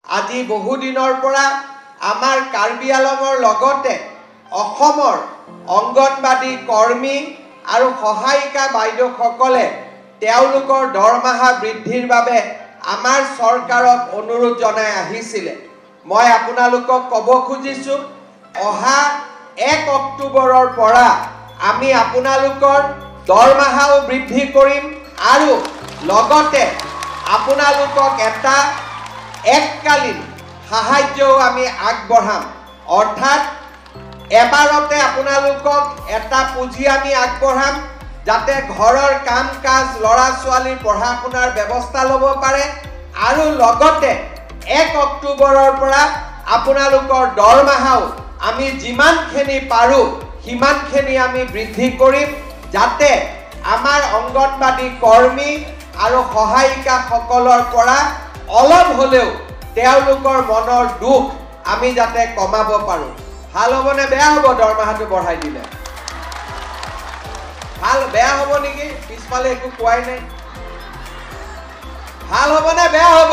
আজি বহুদিনৰ পৰা আমাৰ কাৰ্বি আলঙৰ লগতে অসমৰ অংগনবাদী কৰ্মী আৰু সহায়িকা বাইদেউসকলে তেওঁলোকৰ দৰমহা বৃদ্ধিৰ বাবে আমাৰ চৰকাৰক অনুৰোধ জনাই আহিছিল। মই আপোনালোকক ক'ব খুজিছোঁ অহা 1 অক্টোবৰৰ পৰা আমি আপোনালোকৰ দৰমহাও বৃদ্ধি কৰিম আৰু লগতে আপোনালোকক এটা এককালীন সাহায্যও আমি আগবঢ়াম। অৰ্থাৎ এবাৰতে আপোনালোকক এটা পুঁজি আমি আগবঢ়াম যাতে ঘৰৰ কাম কাজ ল'ৰা ছোৱালীৰ পঢ়া শুনাৰ ব্যৱস্থা ল'ব পাৰে আৰু লগতে 1 অক্টোবৰৰ পৰা আপোনালোকৰ দৰমহাও আমি যিমানখিনি পাৰোঁ সিমানখিনি আমি বৃদ্ধি কৰিম যাতে আমাৰ অংগনবাদী কৰ্মী আৰু সহায়িকাসকলৰ পৰা অলপ হ'লেও তেওঁলোকৰ মনৰ দুখ আমি যাতে কমাব পাৰোঁ। ভাল হ'বনে বেয়া হ'ব দৰমহাটো বঢ়াই দিলে? ভাল বেয়া হ'ব নেকি? পিছফালে একো কোৱাই নাই। ভাল হ'বনে বেয়া হ'ব?